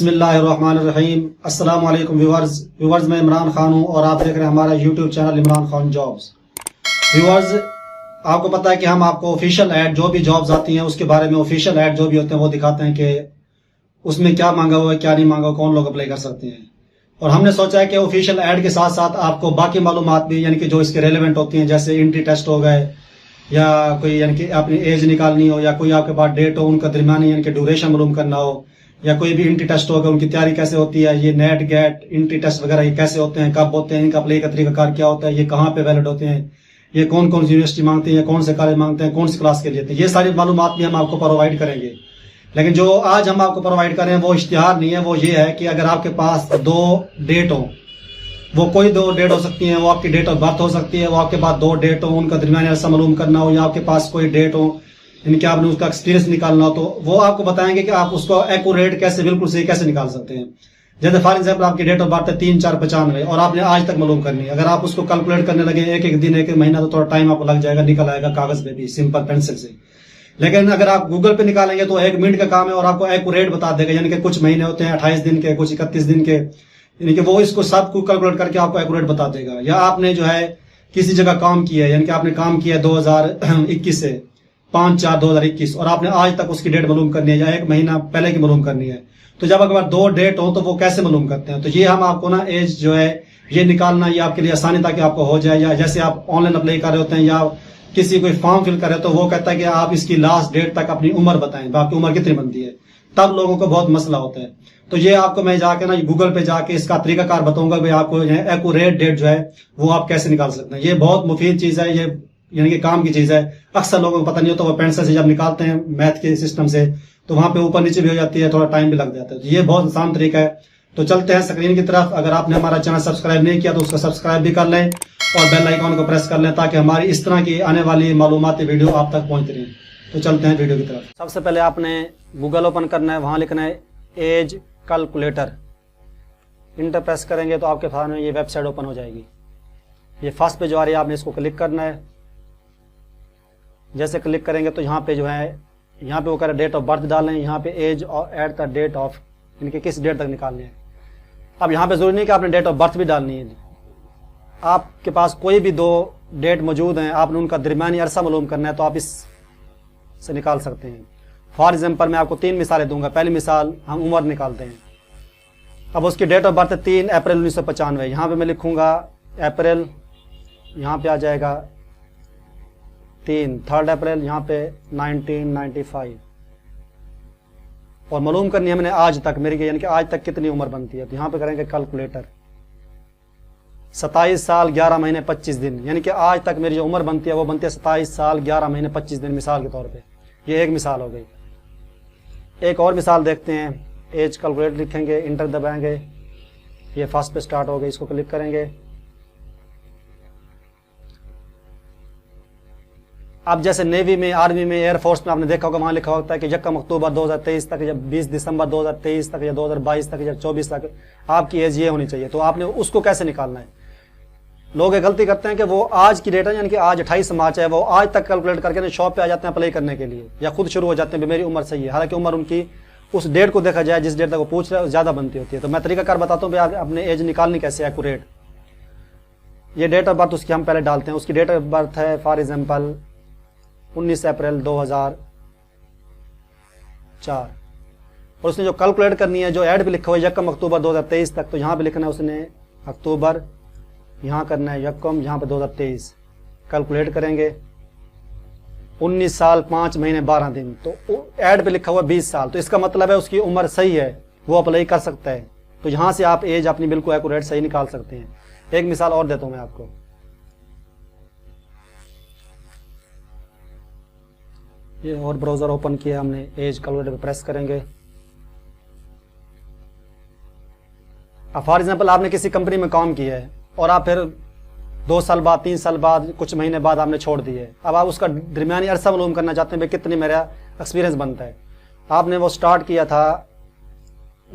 बिस्मिल्लाहिर्रहमानिर्रहीम। अस्सलाम वालेकुम व्यूवर्स, मैं इमरान खान हूं और आप देख रहे हैं हमारा YouTube channel Imran Khan jobs. Viewers, आपको पता है कि हम आपको ऑफिशियल ऐड जो भी जॉब्स आती हैं उसके बारे में ऑफिशियल ऐड जो भी होते हैं वो दिखाते हैं कि उसमें क्या मांगा हुआ है, क्या नहीं मांगा, कौन लोग अप्लाई कर सकते हैं। और हमने सोचा है कि ऑफिशियल ऐड के साथ साथ आपको बाकी मालूमात भी यानी कि जो इसके रेलिवेंट होती हैं, जैसे एंट्री टेस्ट हो गए या कोई यानी कि अपनी एज निकालनी हो या कोई आपके पास डेट हो, उनका दरमियानी यानी कि ड्यूरेशन मालूम करना हो, या कोई भी इंट्री टेस्ट होगा उनकी तैयारी कैसे होती है, ये नेट गेट इंट्री टेस्ट वगैरह ये कैसे होते हैं, कब होते हैं, इनका अप्लाई का तरीकाकार क्या होता है, ये कहाँ पे वैलिड होते हैं, ये कौन कौन सी यूनिवर्सिटी मांगते हैं, कौन से कॉलेज मांगते हैं, कौन सी क्लास के लिए, ये सारी मालूमात भी हम आपको प्रोवाइड करेंगे। लेकिन जो आज हम आपको प्रोवाइड करें वो इश्तिहार नहीं है, वो ये है कि अगर आपके पास दो डेट हो, वो कोई दो डेट हो सकती है, वो आपकी डेट ऑफ बर्थ हो सकती है, वो आपके पास दो डेट हो, उनका दरमियानी अरसा मालूम करना हो, या आपके पास कोई डेट हो इनके आपने उसका एक्सपीरियंस निकालना हो, तो वो आपको बताएंगे कि आप उसको एक्यूरेट कैसे, बिल्कुल सही कैसे निकाल सकते हैं। जैसे फॉर एग्जाम्पल आपकी डेट ऑफ बर्थ है 3/4/95 और आपने आज तक मालूम करनी है। अगर आप उसको कैलकुलेट करने लगे एक एक दिन, एक एक महीना, तो थोड़ा टाइम आपको लग जाएगा, निकल आएगा कागज पे भी सिंपल पेंसिल से। लेकिन अगर आप गूगल पे निकालेंगे तो 1 मिनट का काम है और आपको एक्यूरेट बता देगा। यानी कि कुछ महीने होते हैं 28 दिन के, कुछ 31 दिन के, यानी कि वो इसको सब को कैलकुलेट करके आपको एक्यूरेट बता देगा। या आपने जो है किसी जगह काम किया है, यानी कि आपने काम किया 2021 से 5/4/2021 और आपने आज तक उसकी डेट मालूम करनी है या 1 महीना पहले की मालूम करनी है, तो जब अगर दो डेट हो तो वो कैसे मालूम करते हैं। तो ये हम आपको ना एज जो है ये निकालना ये आपके लिए आसानी ताकि आपको हो जाए। या जैसे आप ऑनलाइन अप्लाई कर रहे होते हैं या किसी कोई फॉर्म फिल कर रहे हो तो वो कहता है कि आप इसकी लास्ट डेट तक अपनी उम्र बताएं, आपकी उम्र कितनी बनती है, तब लोगों को बहुत मसला होता है। तो ये आपको मैं जाके ना गूगल पे जाके इसका तरीकाकार बताऊंगा भाई आपको एक्यूरेट डेट जो है वो आप कैसे निकाल सकते हैं। ये बहुत मुफीद चीज है, ये यानी कि काम की चीज है। अक्सर लोगों को पता नहीं होता, वो पेंसिल से जब निकालते हैं मैथ के सिस्टम से तो वहां पे ऊपर नीचे भी हो जाती है, थोड़ा टाइम भी लग जाता है। तो ये बहुत आसान तरीका है। तो चलते हैं स्क्रीन की तरफ। अगर आपने हमारा चैनल सब्सक्राइब नहीं किया तो उसको सब्सक्राइब भी कर लें और बेल आइकॉन को प्रेस कर लें ताकि हमारी इस तरह की आने वाली मालूमाती वीडियो आप तक पहुंचती रही। तो चलते हैं वीडियो की तरफ। सबसे पहले आपने गूगल ओपन करना है, वहां लिखना है एज कैलकुलेटर। इंटर प्रेस करेंगे तो आपके सामने ये वेबसाइट ओपन हो जाएगी। ये फर्स्ट पे जो आ रही है आपने इसको क्लिक करना है। जैसे क्लिक करेंगे तो यहाँ पे जो है यहाँ पे वो कह रहा है डेट ऑफ बर्थ डालें, यहाँ पे age at the date of इनके किस डेट तक निकालनी है। अब यहाँ पे जरूरी नहीं कि आपने डेट ऑफ बर्थ भी डालनी है, आपके पास कोई भी दो डेट मौजूद हैं, आपने उनका दरमियानी अरसा मालूम करना है तो आप इस से निकाल सकते हैं। फॉर एग्जाम्पल मैं आपको 3 मिसालें दूंगा। पहली मिसाल हम उम्र निकालते हैं। अब उसकी डेट ऑफ बर्थ है 3 अप्रैल 1995। यहाँ पे मैं लिखूंगा अप्रैल, यहाँ पे आ जाएगा 3 अप्रैल, यहाँ पे 1995 और मालूम करनी है मैंने आज तक मेरी, यानी कि आज तक कितनी उम्र बनती है। तो यहाँ पे करेंगे कैलकुलेटर 27 साल 11 महीने 25 दिन, यानी कि आज तक मेरी जो उम्र बनती है वो बनती है 27 साल 11 महीने 25 दिन मिसाल के तौर पे। ये एक मिसाल हो गई। एक और मिसाल देखते हैं। एज कैलकुलेटर लिखेंगे, इंटर दबाएंगे, ये फर्स्ट पे स्टार्ट हो गई, इसको क्लिक करेंगे। अब जैसे नेवी में, आर्मी में, एयरफोर्स में आपने देखा होगा वहां लिखा होता है कि 1 अक्टूबर 2023 तक या 20 दिसंबर 2023 तक या 2022 तक या 24 तक आपकी एज ये होनी चाहिए। तो आपने उसको कैसे निकालना है। लोग ये गलती करते हैं कि वो आज की डेट है, यानी कि आज 28 मार्च है, वो आज तक कैलकुलेट करके शॉप पे आ जाते हैं अप्लाई करने के लिए या खुद शुरू हो जाते हैं मेरी उम्र सही है। हालांकि उम्र उनकी उस डेट को देखा जाए जिस डेट तक वो पूछ रहे हैं ज्यादा बनती होती है। तो मैं तरीकाकार बताता हूँ अपने एज निकालनी कैसे एक्यूरेट। ये डेट ऑफ बर्थ उसकी हम पहले डालते हैं। उसकी डेट ऑफ बर्थ है फॉर एग्जाम्पल 19 अप्रैल 2004 और उसने जो कैलकुलेट करनी है, जो ऐड पे लिखा हुआ है 1 अक्टूबर 2023 तक, तो यहाँ पे लिखना है उसने अक्टूबर, यहाँ करना है 1 यहाँ पे 2023 कैलकुलेट करेंगे 19 साल 5 महीने 12 दिन। तो ऐड पे लिखा हुआ 20 साल, तो इसका मतलब है उसकी उम्र सही है, वो अप्लाई कर सकता है। तो यहाँ से आप एज अपनी बिल्कुल एक्यूरेट सही निकाल सकते हैं। एक मिसाल और देता हूँ मैं आपको। ये और ब्राउजर ओपन किया हमने, एज कैलकुलेटर पे प्रेस करेंगे। अब फॉर एग्जाम्पल आपने किसी कंपनी में काम किया है और आप फिर 2 साल बाद, 3 साल बाद, कुछ महीने बाद आपने छोड़ दिए। अब आप उसका दरमियानी अरसा मालूम करना चाहते हैं भाई कितनी मेरा एक्सपीरियंस बनता है। आपने वो स्टार्ट किया था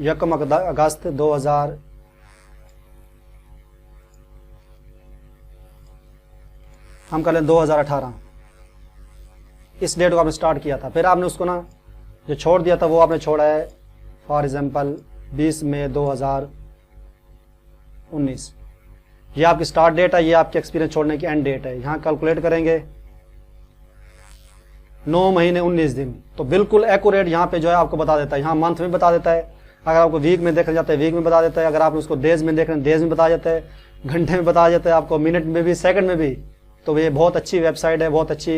1 अगस्त 2000 हम कर लें 2018, इस डेट को आपने स्टार्ट किया था। फिर आपने उसको ना जो छोड़ दिया था वो आपने छोड़ा है फॉर एग्जाम्पल 20 मई 2019। ये आपकी स्टार्ट डेट है, ये आपके एक्सपीरियंस छोड़ने की एंड डेट है। यहाँ कैलकुलेट करेंगे 9 महीने 19 दिन, तो बिल्कुल एक्यूरेट यहाँ पे जो है आपको बता देता है। यहाँ मंथ में बता देता है, अगर आपको वीक में देखना चाहते हैं वीक में बता देता है, अगर आप उसको डेज में देख रहे हैं डेज में बता देता है, घंटे में बता देता है, आपको मिनट में भी सेकंड में भी। तो ये बहुत अच्छी वेबसाइट है, बहुत अच्छी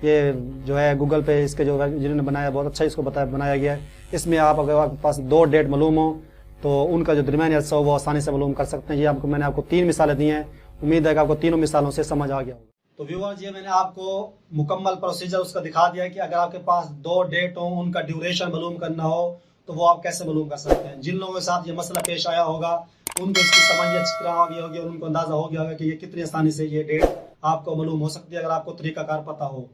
ये जो है गूगल पे इसके जो जिन्होंने बनाया बहुत अच्छा इसको बनाया गया है। इसमें आप अगर आपके पास 2 डेट मालूम हो तो उनका जो दरमियानी अरसा हो वो आसानी से मालूम कर सकते हैं। ये मैंने आपको 3 मिसालें दी हैं, उम्मीद है कि आपको तीनों मिसालों से समझ आ गया होगा। तो व्यूअर्स, ये मैंने आपको मुकम्मल प्रोसीजर उसका दिखा दिया है कि अगर आपके पास 2 डेट हो, उनका ड्यूरेशन मालूम करना हो तो वो आप कैसे मालूम कर सकते हैं। जिन लोगों के साथ ये मसला पेश आया होगा उनको इसकी समझ अच्छी तरह आ गई होगी और उनको अंदाजा हो गया होगा कि ये कितनी आसानी से ये डेट आपको मालूम हो सकती है अगर आपको तरीकाकार पता हो।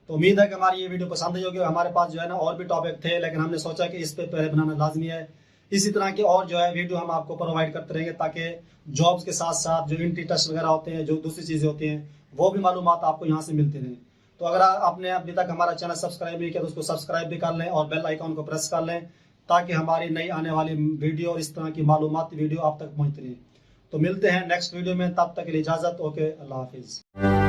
तो उम्मीद है कि हमारी ये वीडियो पसंद आई होगी। हमारे पास जो है ना और भी टॉपिक थे, लेकिन हमने सोचा कि इस पे पहले बनाना लाजमी है। इसी तरह की और जो है वीडियो हम आपको प्रोवाइड करते रहेंगे ताकि जॉब्स के साथ साथ जो इंट्री टेस्ट वगैरह होते हैं, जो दूसरी चीज़ें होती हैं, वो भी मालूमात आपको यहाँ से मिलती रहें। तो अगर आपने अभी तक हमारा चैनल सब्सक्राइब नहीं किया तो उसको सब्सक्राइब भी कर लें और बेल आइकॉन को प्रेस कर लें ताकि हमारी नई आने वाली वीडियो और इस तरह की मालूमाती वीडियो आप तक पहुँचती रहे। तो मिलते हैं नेक्स्ट वीडियो में, तब तक के लिए इजाज़त। ओके, अल्लाह हाफिज़।